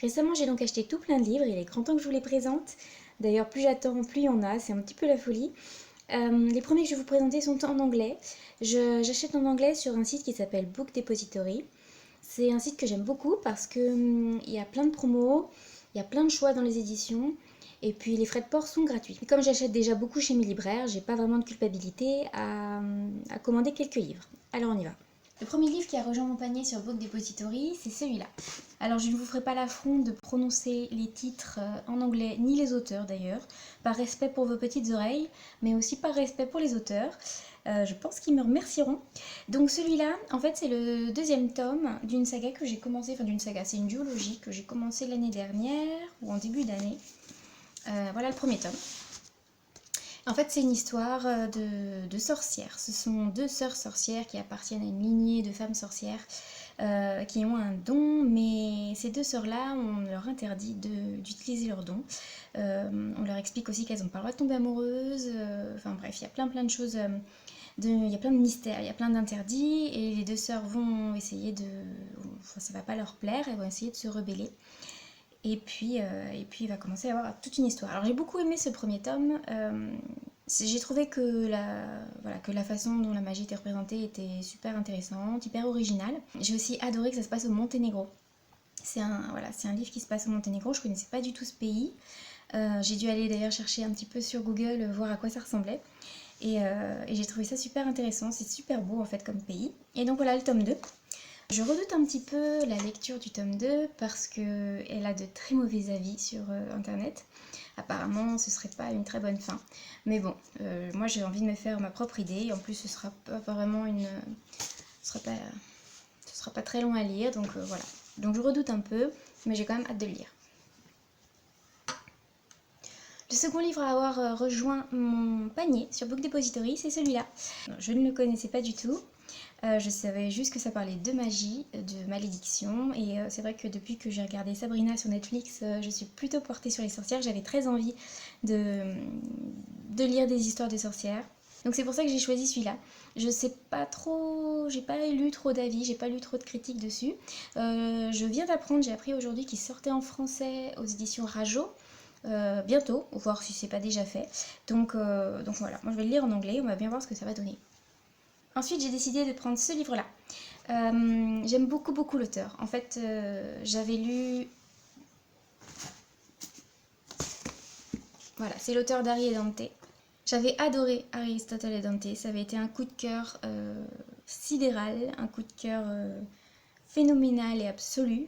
Récemment, j'ai donc acheté tout plein de livres, il est grand temps que je vous les présente. D'ailleurs, plus j'attends, plus il y en a, c'est un petit peu la folie. Les premiers que je vais vous présenter sont en anglais. J'achète en anglais sur un site qui s'appelle Book Depository. C'est un site que j'aime beaucoup parce que il y a plein de promos, il y a plein de choix dans les éditions, et puis les frais de port sont gratuits. Et comme j'achète déjà beaucoup chez mes libraires, j'ai pas vraiment de culpabilité à commander quelques livres. Alors on y va. Le premier livre qui a rejoint mon panier sur Book Depository, c'est celui-là. Alors je ne vous ferai pas l'affront de prononcer les titres en anglais, ni les auteurs d'ailleurs, par respect pour vos petites oreilles, mais aussi par respect pour les auteurs. Je pense qu'ils me remercieront. Donc celui-là, en fait, c'est le deuxième tome d'une saga que j'ai commencé, enfin d'une saga, c'est une duologie que j'ai commencé l'année dernière, ou en début d'année. Voilà le premier tome. En fait, c'est une histoire de sorcières. Ce sont deux sœurs sorcières qui appartiennent à une lignée de femmes sorcières qui ont un don, mais ces deux sœurs-là, on leur interdit d'utiliser leur don. On leur explique aussi qu'elles n'ont pas le droit de tomber amoureuses. Enfin bref, il y a plein de choses. Il y a plein de mystères, il y a plein d'interdits, et les deux sœurs vont essayer de... Enfin, ça va pas leur plaire, elles vont essayer de se rebeller. Et puis il va commencer à y avoir toute une histoire. Alors j'ai beaucoup aimé ce premier tome. J'ai trouvé que la façon dont la magie était représentée était super intéressante, hyper originale. J'ai aussi adoré que ça se passe au Monténégro. C'est un livre qui se passe au Monténégro, je connaissais pas du tout ce pays. J'ai dû aller d'ailleurs chercher un petit peu sur Google, voir à quoi ça ressemblait. Et j'ai trouvé ça super intéressant, c'est super beau en fait comme pays. Et donc voilà le tome 2. Je redoute un petit peu la lecture du tome 2 parce qu'elle a de très mauvais avis sur internet. Apparemment, ce serait pas une très bonne fin. Mais bon, moi j'ai envie de me faire ma propre idée. En plus, ce sera pas vraiment une. Ce sera pas très long à lire, donc voilà. Donc je redoute un peu, mais j'ai quand même hâte de le lire. Le second livre à avoir rejoint mon panier sur Book Depository, c'est celui-là. Je ne le connaissais pas du tout. Je savais juste que ça parlait de magie, de malédiction, et c'est vrai que depuis que j'ai regardé Sabrina sur Netflix, je suis plutôt portée sur les sorcières. J'avais très envie de lire des histoires de sorcières. Donc c'est pour ça que j'ai choisi celui-là. Je sais pas trop, j'ai pas lu trop d'avis, j'ai pas lu trop de critiques dessus. Je viens d'apprendre, j'ai appris aujourd'hui qu'il sortait en français aux éditions Rajo. Bientôt, voir si c'est pas déjà fait. Donc voilà, moi je vais le lire en anglais, on va bien voir ce que ça va donner. Ensuite, j'ai décidé de prendre ce livre-là. J'aime beaucoup l'auteur. En fait, j'avais lu... Voilà, c'est l'auteur d'Harry et Dante. J'avais adoré Aristotle et Dante. Ça avait été un coup de cœur sidéral, un coup de cœur phénoménal et absolu.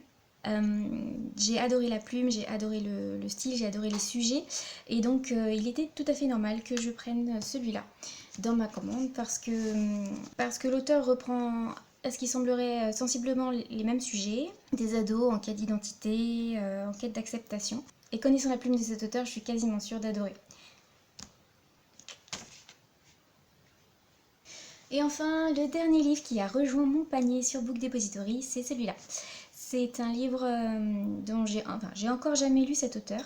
J'ai adoré la plume, j'ai adoré le style, j'ai adoré les sujets. Et donc, il était tout à fait normal que je prenne celui-là dans ma commande parce que l'auteur reprend à ce qui semblerait sensiblement les mêmes sujets, des ados en quête d'identité, en quête d'acceptation. Et connaissant la plume de cet auteur, je suis quasiment sûre d'adorer. Et enfin, le dernier livre qui a rejoint mon panier sur Book Depository, c'est celui-là. C'est un livre dont j'ai encore jamais lu cet auteur,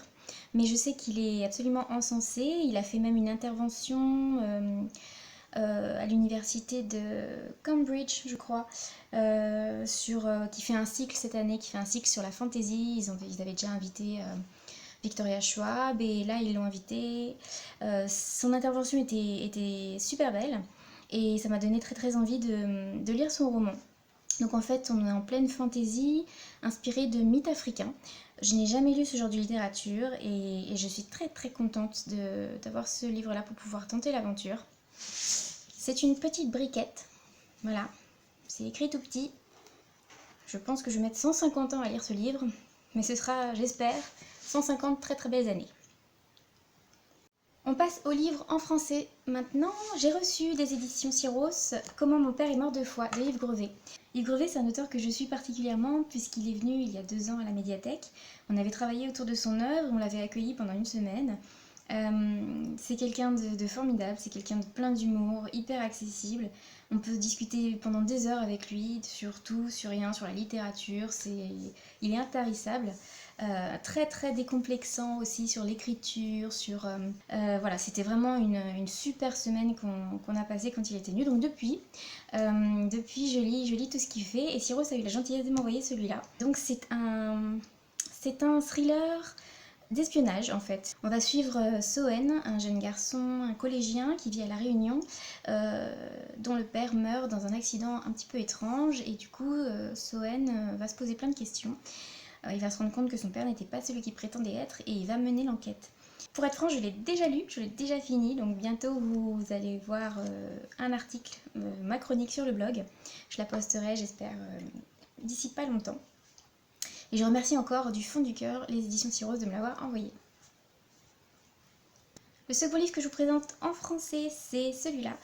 mais je sais qu'il est absolument encensé. Il a fait même une intervention à l'université de Cambridge, je crois, qui fait un cycle cette année, qui fait un cycle sur la fantasy. Ils avaient déjà invité Victoria Schwab et là ils l'ont invité. Son intervention était super belle et ça m'a donné très envie de lire son roman. Donc en fait, on est en pleine fantaisie, inspirée de mythes africains. Je n'ai jamais lu ce genre de littérature et je suis très contente d'avoir ce livre-là pour pouvoir tenter l'aventure. C'est une petite briquette, voilà, c'est écrit tout petit. Je pense que je vais mettre 150 ans à lire ce livre, mais ce sera, j'espère, 150 très belles années. On passe au livre en français. Maintenant, j'ai reçu des éditions Syros, Comment mon père est mort 2 fois, de Yves Grevet. Yves Grevet, c'est un auteur que je suis particulièrement puisqu'il est venu il y a 2 ans à la médiathèque. On avait travaillé autour de son œuvre, on l'avait accueilli pendant 1 semaine. C'est quelqu'un de formidable, c'est quelqu'un de plein d'humour, hyper accessible. On peut discuter pendant des heures avec lui, sur tout, sur rien, sur la littérature. Il est intarissable. Très décomplexant aussi sur l'écriture, voilà, c'était vraiment une super semaine qu'on a passée quand il était venu. Donc depuis je lis tout ce qu'il fait et Syros a eu la gentillesse de m'envoyer celui-là. Donc c'est C'est un thriller d'espionnage en fait. On va suivre Soen, un jeune garçon, un collégien qui vit à La Réunion, dont le père meurt dans un accident un petit peu étrange et du coup Soen va se poser plein de questions. Il va se rendre compte que son père n'était pas celui qu'il prétendait être et il va mener l'enquête. Pour être franc, je l'ai déjà lu, je l'ai déjà fini, donc bientôt vous allez voir un article, ma chronique sur le blog. Je la posterai, j'espère, d'ici pas longtemps. Et je remercie encore du fond du cœur les éditions Cyrose de me l'avoir envoyé. Le second livre que je vous présente en français, c'est celui-là.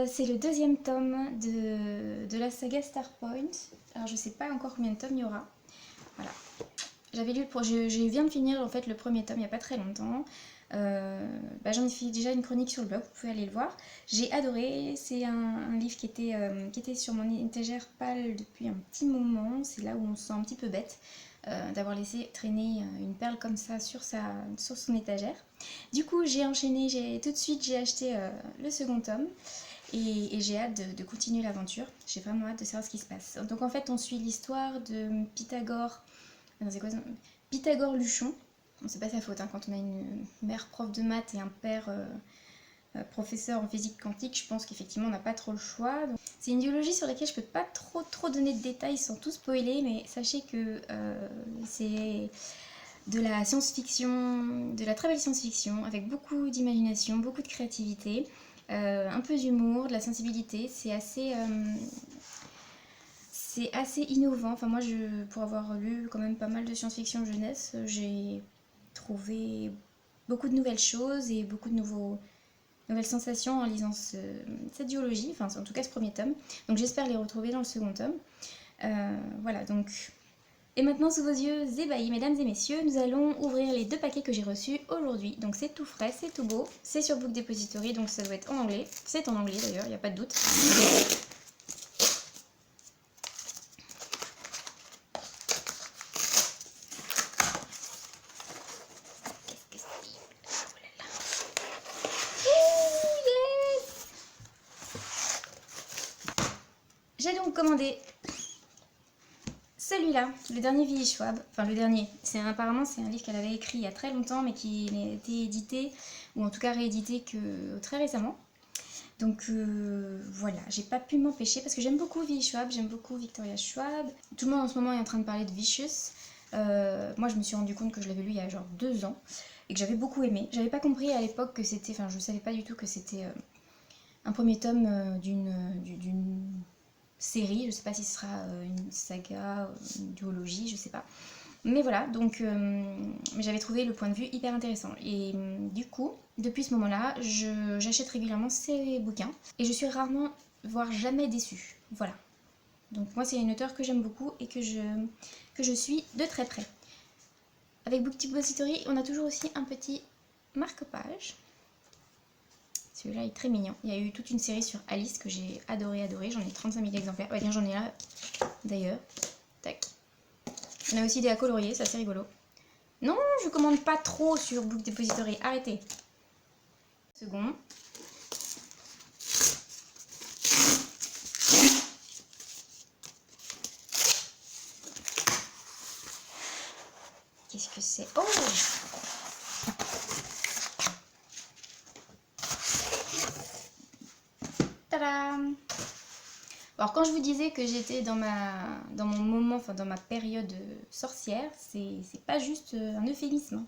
C'est le deuxième tome de la saga Starpoint. Alors je sais pas encore combien de tomes il y aura. Voilà. J'avais lu je viens de finir en fait le premier tome il n'y a pas très longtemps. J'en ai fait déjà une chronique sur le blog, vous pouvez aller le voir. J'ai adoré, c'est un livre qui était sur mon étagère pâle depuis un petit moment. C'est là où on se sent un petit peu bête d'avoir laissé traîner une perle comme ça sur son étagère. Du coup j'ai enchaîné, tout de suite j'ai acheté le second tome. Et j'ai hâte de continuer l'aventure. J'ai vraiment hâte de savoir ce qui se passe. Donc en fait on suit l'histoire de Pythagore. C'est quoi ça ? Pythagore Luchon. Bon, c'est pas sa faute, hein, quand on a une mère prof de maths et un père professeur en physique quantique, je pense qu'effectivement on n'a pas trop le choix. C'est une biologie sur laquelle je peux pas trop donner de détails sans tout spoiler, mais sachez que c'est de la science-fiction, de la très belle science-fiction, avec beaucoup d'imagination, beaucoup de créativité, un peu d'humour, de la sensibilité. C'est assez innovant. Enfin, moi, pour avoir lu quand même pas mal de science-fiction jeunesse, j'ai trouvé beaucoup de nouvelles choses et beaucoup de nouvelles sensations en lisant cette duologie, enfin en tout cas ce premier tome. Donc j'espère les retrouver dans le second tome. Voilà, donc... Et maintenant, sous vos yeux ébahis, mesdames et messieurs, nous allons ouvrir les 2 paquets que j'ai reçus aujourd'hui. Donc c'est tout frais, c'est tout beau, c'est sur Book Depository, donc ça doit être en anglais. C'est en anglais d'ailleurs, il n'y a pas de doute. J'ai donc commandé celui-là, le dernier Willy Schwab, enfin le dernier, apparemment c'est un livre qu'elle avait écrit il y a très longtemps mais qui n'a été édité, ou en tout cas réédité que très récemment. Donc voilà, j'ai pas pu m'empêcher parce que j'aime beaucoup Willy Schwab, j'aime beaucoup Victoria Schwab. Tout le monde en ce moment est en train de parler de Vicious. Moi je me suis rendu compte que je l'avais lu il y a genre 2 ans et que j'avais beaucoup aimé. J'avais pas compris à l'époque que c'était, enfin je savais pas du tout que c'était un premier tome d'une série, je sais pas si ce sera une saga, une duologie, je sais pas. Mais voilà, donc j'avais trouvé le point de vue hyper intéressant. Et du coup, depuis ce moment-là, j'achète régulièrement ces bouquins. Et je suis rarement, voire jamais déçue. Voilà. Donc moi, c'est une auteure que j'aime beaucoup et que je suis de très près. Avec Book Depository, on a toujours aussi un petit marque-page. Celui-là est très mignon. Il y a eu toute une série sur Alice que j'ai adoré. J'en ai 35 000 exemplaires. Ouais, bien, j'en ai là d'ailleurs. Tac. On a aussi des à colorier, ça c'est rigolo. Non, je commande pas trop sur Book Depository. Arrêtez. Second. Qu'est-ce que c'est? Oh! Tadam! Alors quand je vous disais que j'étais dans mon moment, enfin dans ma période sorcière, c'est pas juste un euphémisme.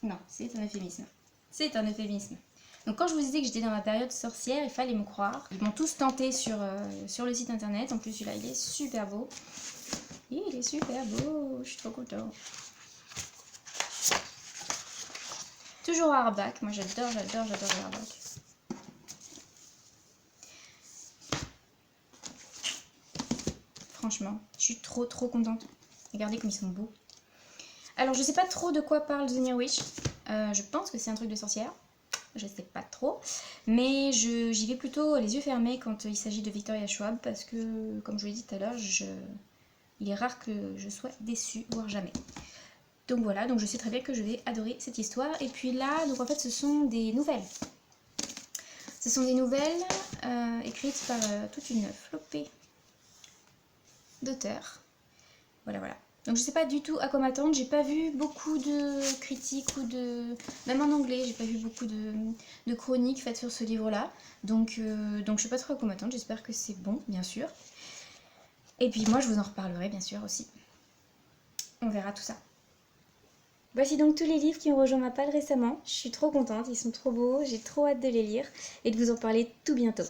Non, c'est un euphémisme. C'est un euphémisme. Donc quand je vous disais que j'étais dans ma période sorcière, il fallait me croire. Ils m'ont tous tenté sur le site internet. En plus celui-là il est super beau. Il est super beau, je suis trop contente. Toujours hardback, moi j'adore le hardback. Franchement, je suis trop contente. Regardez comme ils sont beaux. Alors je sais pas trop de quoi parle The Near Witch. Je pense que c'est un truc de sorcière. Je sais pas trop. Mais j'y vais plutôt les yeux fermés quand il s'agit de Victoria Schwab. Parce que, comme je vous l'ai dit tout à l'heure, il est rare que je sois déçue, voire jamais. Donc voilà, donc je sais très bien que je vais adorer cette histoire. Et puis là, donc en fait ce sont des nouvelles. Ce sont des nouvelles écrites par toute une flopée d'auteurs. Voilà. Donc je sais pas du tout à quoi m'attendre, j'ai pas vu beaucoup de critiques ou de... Même en anglais, j'ai pas vu beaucoup de chroniques faites sur ce livre-là. Donc je sais pas trop à quoi m'attendre, j'espère que c'est bon, bien sûr. Et puis moi je vous en reparlerai bien sûr aussi. On verra tout ça. Voici donc tous les livres qui ont rejoint ma palle récemment. Je suis trop contente, ils sont trop beaux, j'ai trop hâte de les lire et de vous en parler tout bientôt.